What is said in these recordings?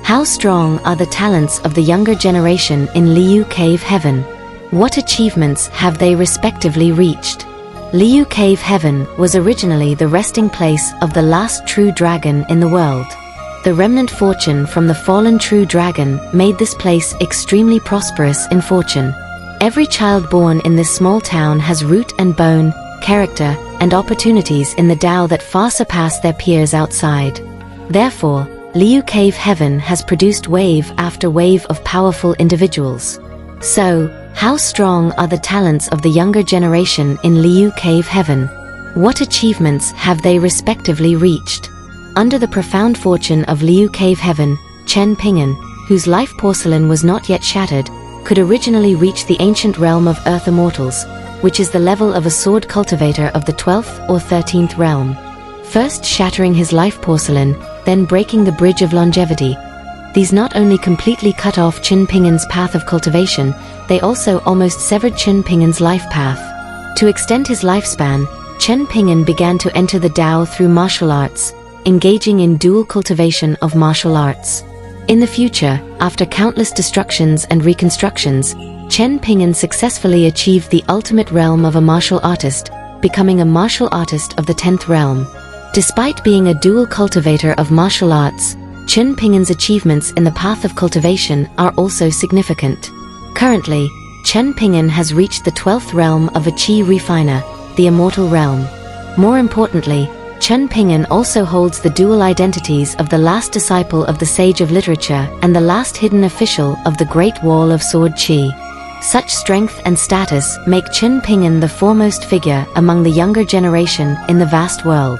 How strong are the talents of the younger generation in Liyu Cave Heaven? What achievements have they respectively reached? Liyu Cave Heaven was originally the resting place of the last true dragon in the world. The remnant fortune from the fallen true dragon made this place extremely prosperous in fortune. Every child born in this small town has root and bone, character, and opportunities in the Tao that far surpass their peers outside. Therefore, Liyu Cave Heaven has produced wave after wave of powerful individuals. So, how strong are the talents of the younger generation in Liyu Cave Heaven? What achievements have they respectively reached? Under the profound fortune of Liyu Cave Heaven, Chen Ping'an, whose life porcelain was not yet shattered, could originally reach the ancient realm of Earth Immortals, which is the level of a sword cultivator of the 12th or 13th realm. First shattering his life porcelain, then breaking the bridge of longevity. These not only completely cut off Chen Ping'an's path of cultivation, they also almost severed Chen Ping'an's life path. To extend his lifespan, Chen Ping'an began to enter the Tao through martial arts, engaging in dual cultivation of martial arts. In the future, after countless destructions and reconstructions, Chen Ping'an successfully achieved the ultimate realm of a martial artist, becoming a martial artist of the 10th realm. Despite being a dual cultivator of martial arts, Chen Ping'an's achievements in the path of cultivation are also significant. Currently, Chen Ping'an has reached the 12th realm of a Qi refiner, the immortal realm. More importantly, Chen Ping'an also holds the dual identities of the last disciple of the Sage of Literature and the last hidden official of the Great Wall of Sword Qi. Such strength and status make Chen Ping'an the foremost figure among the younger generation in the vast world.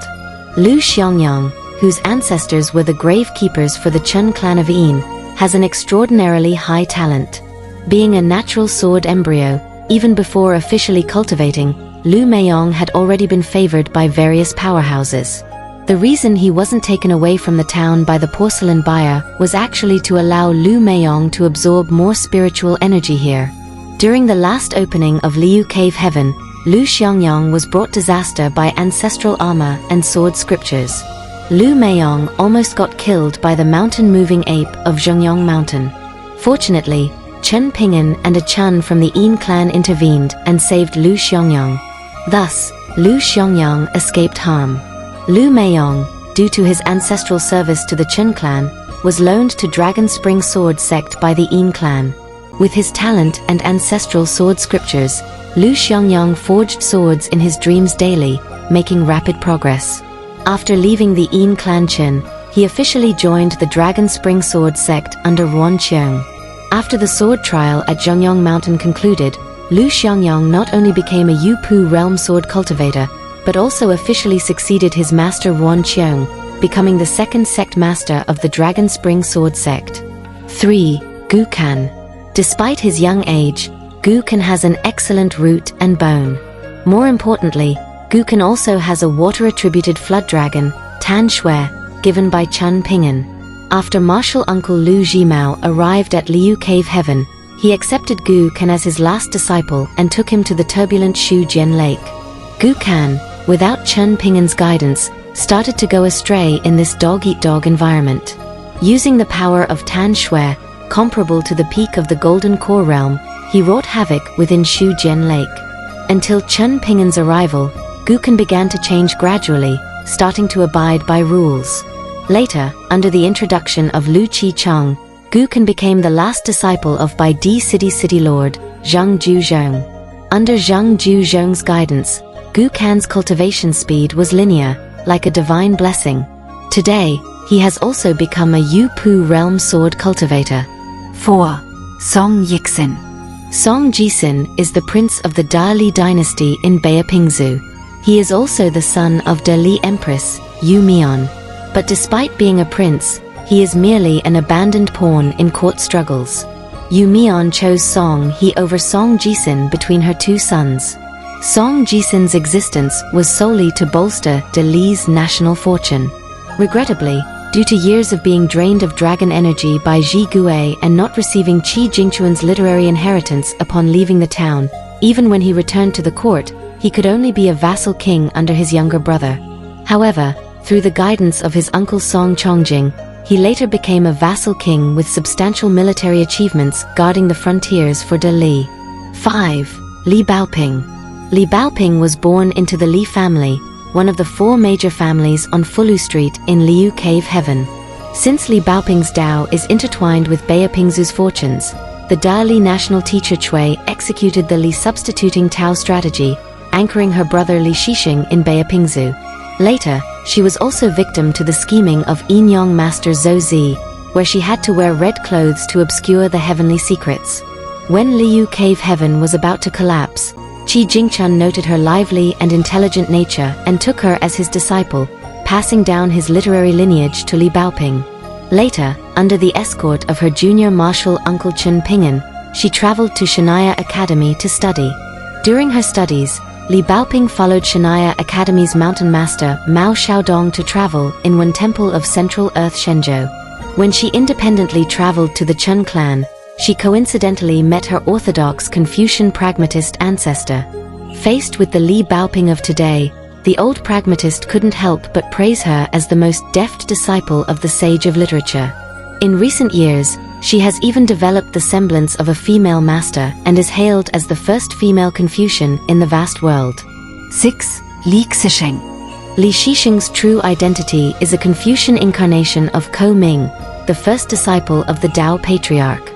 Xiangyang, whose ancestors were the grave keepers for the Chen clan of Yin, has an extraordinarily high talent. Being a natural sword embryo, even before officially cultivating, Lu Meiyong had already been favored by various powerhouses. The reason he wasn't taken away from the town by the porcelain buyer was actually to allow Lu Meiyong to absorb more spiritual energy here. During the last opening of Liyu Cave Heaven, Xiangyang was brought disaster by ancestral armor and sword scriptures. Lu Meiyong almost got killed by the mountain-moving ape of Xiangyang Mountain. Fortunately, Chen Ping'an and a Chun from the Yin clan intervened and saved Xiangyang. Thus, Xiangyang escaped harm. Lu Meiyong, due to his ancestral service to the Chen clan, was loaned to Dragon Spring Sword sect by the Yin clan. With his talent and ancestral sword scriptures, Xiangyang forged swords in his dreams daily, making rapid progress. After leaving the Yin clan Chen, he officially joined the Dragon Spring Sword sect under Ruan Qiang. After the sword trial at Xiangyang Mountain concluded, Xiangyang not only became a Yupu realm sword cultivator, but also officially succeeded his master Ruan Qiang, becoming the second sect master of the Dragon Spring Sword sect. 3. Gu Kan. Despite his young age, Gu Kan has an excellent root and bone. More importantly, Gu Kan also has a water-attributed flood dragon, Tan Shui, given by Chen Ping'an. After martial uncle Lu Jimao arrived at Liyu Cave Heaven, he accepted Gu Kan as his last disciple and took him to the turbulent Shu Jian Lake. Gu Kan, without Chen Ping'an's guidance, started to go astray in this dog-eat-dog environment. Using the power of Tan Shui, comparable to the peak of the Golden Core realm, he wrought havoc within Shu Jian Lake. Until Chen Ping'an's arrival, Gu Kan began to change gradually, starting to abide by rules. Later, under the introduction of Lu Qichang, Gu Kan became the last disciple of Bai Di City Lord, Zhang Zhuzhong. Under Zhang Zhuzhong's guidance, Gu Kan's cultivation speed was linear, like a divine blessing. Today, he has also become a Yupu realm sword cultivator. 4. Song Yixin. Song Jixin is the prince of the Dali dynasty in Beipingzu. He is also the son of Dali Empress, Yu Mian. But despite being a prince, he is merely an abandoned pawn in court struggles. Yu Mian chose Song He over Song Jixin between her two sons. Song Jixin's existence was solely to bolster Dali's national fortune. Regrettably, due to years of being drained of dragon energy by Ji Gui and not receiving Qi Jingquan's literary inheritance upon leaving the town, even when he returned to the court, he could only be a vassal king under his younger brother. However, through the guidance of his uncle Song Chongjing, He later became a vassal king with substantial military achievements guarding the frontiers for De Li. 5. Li Baoping. Li Baoping was born into the Li family, one of the 4 major families on Fulu Street in Liyu Cave Heaven. Since Li Baoping's Dao is intertwined with Beipingzu's fortunes, the Dali national teacher Cui executed the Li substituting Tao strategy, anchoring her brother Li Shixing in Beipingzu. Later, she was also victim to the scheming of Xiangyang master Zhou Zi, where she had to wear red clothes to obscure the heavenly secrets. When Liyu Cave Heaven was about to collapse, Qi Jingchun noted her lively and intelligent nature and took her as his disciple, passing down his literary lineage to Li Baoping. Later, under the escort of her junior martial uncle Chen Ping'an, she traveled to Shanaya Academy to study. During her studies, Li Baoping followed Shanaya Academy's mountain master Mao Xiaodong to travel in one temple of Central Earth Shenzhou. When she independently traveled to the Chen clan, she coincidentally met her orthodox Confucian pragmatist ancestor. Faced with the Li Baoping of today, the old pragmatist couldn't help but praise her as the most deft disciple of the sage of literature. In recent years, she has even developed the semblance of a female master and is hailed as the first female Confucian in the vast world. 6. Li Xisheng. Li Shixing's true identity is a Confucian incarnation of Ko Ming, the first disciple of the Tao patriarch.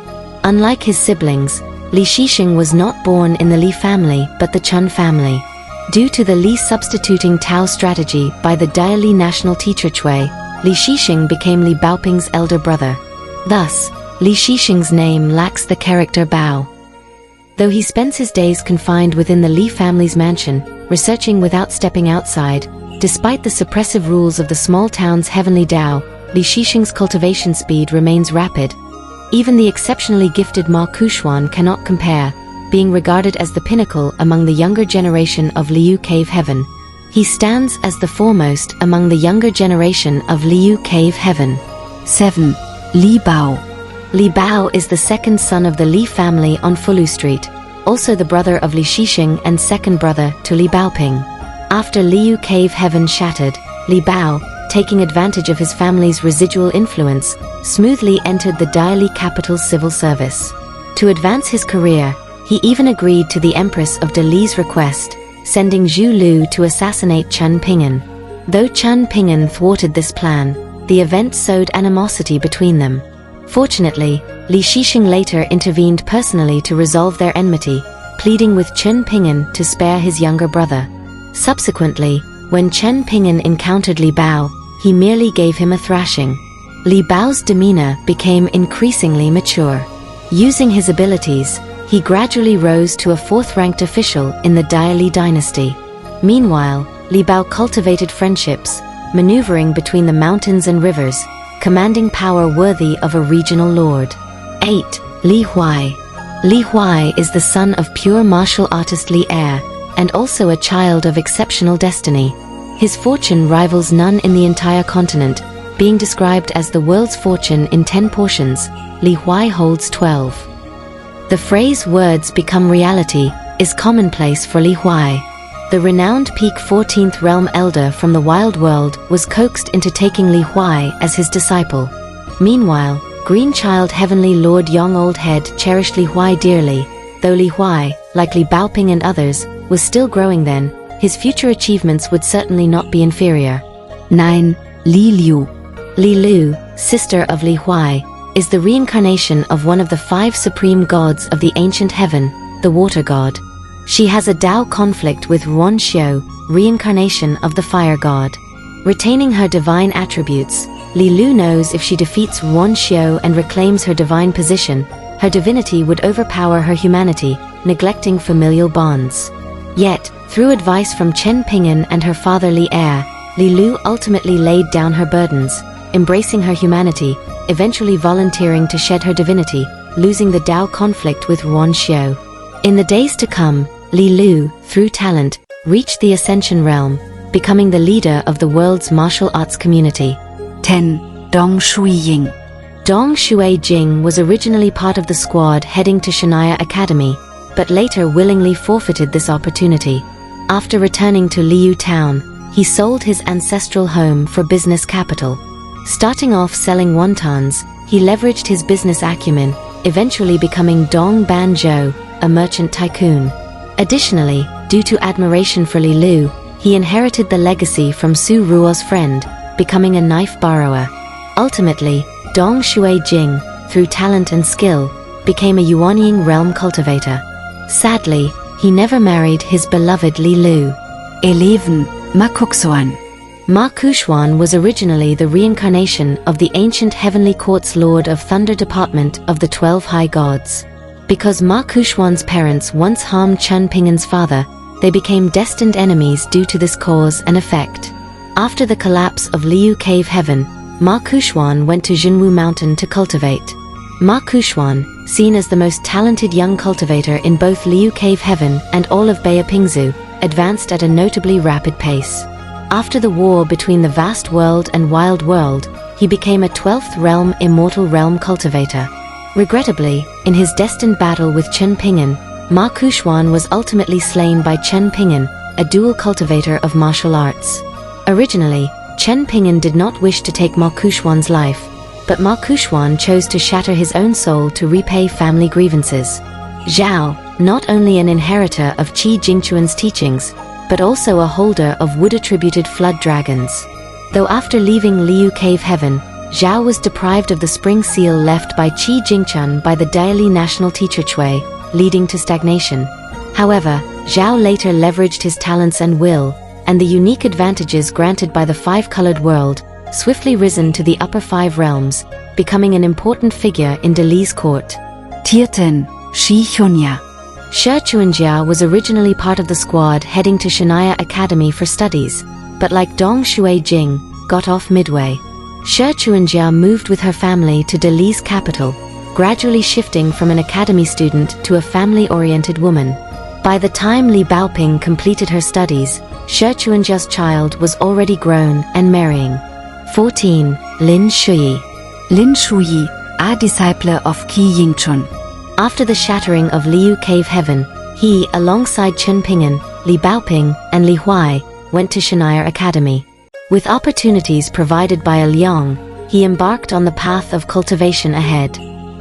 Unlike his siblings, Li Shixing was not born in the Li family but the Chen family. Due to the Li substituting Tao strategy by the Dali national teacher Cui, Li Shixing became Li Baoping's elder brother. Thus, Li Shixing's name lacks the character Bao. Though he spends his days confined within the Li family's mansion, researching without stepping outside, despite the suppressive rules of the small town's heavenly Tao, Li Shixing's cultivation speed remains rapid. Even the exceptionally gifted Ma Kuxuan cannot compare, being regarded as the pinnacle among the younger generation of Liyu Cave Heaven. He stands as the foremost among the younger generation of Liyu Cave Heaven. 7. Li Bao. Li Bao is the second son of the Li family on Fulu Street, also the brother of Li Shixing and second brother to Li Baoping. After Liyu Cave Heaven shattered, Li Bao, taking advantage of his family's residual influence, smoothly entered the Dali capital's civil service. To advance his career, he even agreed to the Empress of De Li's request, sending Zhu Lu to assassinate Chen Ping'an. Though Chen Ping'an thwarted this plan, the event sowed animosity between them. Fortunately, Li Shixing later intervened personally to resolve their enmity, pleading with Chen Ping'an to spare his younger brother. Subsequently, when Chen Ping'an encountered Li Bao, he merely gave him a thrashing. Li Bao's demeanor became increasingly mature. Using his abilities, he gradually rose to a 4th-ranked official in the Dali dynasty. Meanwhile, Li Bao cultivated friendships, maneuvering between the mountains and rivers, commanding power worthy of a regional lord. 8. Li Huai. Li Huai is the son of pure martial artist Li Er, and also a child of exceptional destiny. His fortune rivals none in the entire continent, being described as the world's fortune in 10 portions. Li Huai holds 12. The phrase "words become reality" is commonplace for Li Huai. The renowned peak 14th realm elder from the wild world was coaxed into taking Li Huai as his disciple. Meanwhile, Green Child Heavenly Lord Yong Old Head cherished Li Huai dearly. Though Li Huai, like Li Baoping and others, was still growing then, his future achievements would certainly not be inferior. 9. Li Liu. Li Liu, sister of Li Huai, is the reincarnation of one of the 5 supreme gods of the ancient heaven, the water god. She has a Tao conflict with Ruan Xiu, reincarnation of the fire god. Retaining her divine attributes, Li Liu knows if she defeats Ruan Xiu and reclaims her divine position, her divinity would overpower her humanity, neglecting familial bonds. Yet, through advice from Chen Ping'an and her father Li Er, Li Liu ultimately laid down her burdens, embracing her humanity, eventually volunteering to shed her divinity, losing the Tao conflict with Ruan Xiu. In the days to come, Li Liu, through talent, reached the Ascension realm, becoming the leader of the world's martial arts community. 10. Dong Shuiying. Dong Shuiying was originally part of the squad heading to Shanaya Academy, but later willingly forfeited this opportunity. After returning to Liyu town, he sold his ancestral home for business capital. Starting off selling wontons, he leveraged his business acumen, eventually becoming Dong Ban Zhou, a merchant tycoon. Additionally, due to admiration for Li Lu, he inherited the legacy from Su Ruo's friend, becoming a knife borrower. Ultimately, Dong Shui Jing, through talent and skill, became a Yuanying realm cultivator. Sadly, he never married his beloved Li Lu. 11. Ma Kuxuan. Ma Kuxuan was originally the reincarnation of the ancient heavenly court's lord of thunder department of the 12 high gods. Because Ma Kuxuan's parents once harmed Chen Ping'an's father, they became destined enemies due to this cause and effect. After the collapse of Liyu Cave Heaven, Ma Kuxuan went to Jinwu Mountain to cultivate. Ma Kuxuan, seen as the most talented young cultivator in both Liyu Cave Heaven and all of Beipingzu, advanced at a notably rapid pace. After the war between the vast world and wild world, he became a 12th realm immortal realm cultivator. Regrettably, in his destined battle with Chen Ping'an, Ma Kuxuan was ultimately slain by Chen Ping'an, a dual cultivator of martial arts. Originally, Chen Ping'an did not wish to take Ma Kuxuan's life, but Ma Kuxuan chose to shatter his own soul to repay family grievances. Zhao, not only an inheritor of Qi Jingquan's teachings, but also a holder of wood-attributed flood dragons. Though after leaving Liyu Cave Heaven, Zhao was deprived of the spring seal left by Qi Jingquan by the Daili national teacher Cui, leading to stagnation. However, Zhao later leveraged his talents and will, and the unique advantages granted by the five-colored world, swiftly risen to the upper 5 realms, becoming an important figure in Dali's court. 14. Shi Xunya. Shi Xuanjia was originally part of the squad heading to Shanaya Academy for studies, but like Dong Shui Jing, got off midway. Shi Xuanjia moved with her family to Dali's capital, gradually shifting from an academy student to a family-oriented woman. By the time Li Baoping completed her studies, Shi Xuanjia's child was already grown and marrying. 14. Lin Shuyi. Lin Shuyi, a disciple of Qi Yingchun. After the shattering of Liyu Cave Heaven, he, alongside Chen Ping'an, Li Baoping, and Li Huai, went to Shanaya Academy. With opportunities provided by a Liang, he embarked on the path of cultivation ahead.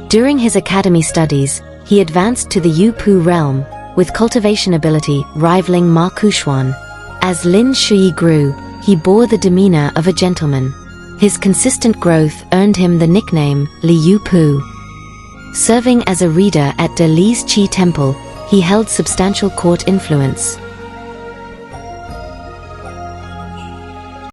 During his academy studies, he advanced to the Yupu realm, with cultivation ability rivaling Ma Kuxuan. As Lin Shuyi grew, he bore the demeanor of a gentleman. His consistent growth earned him the nickname Li Yupu. Serving as a reader at Dali's Qi Temple, he held substantial court influence.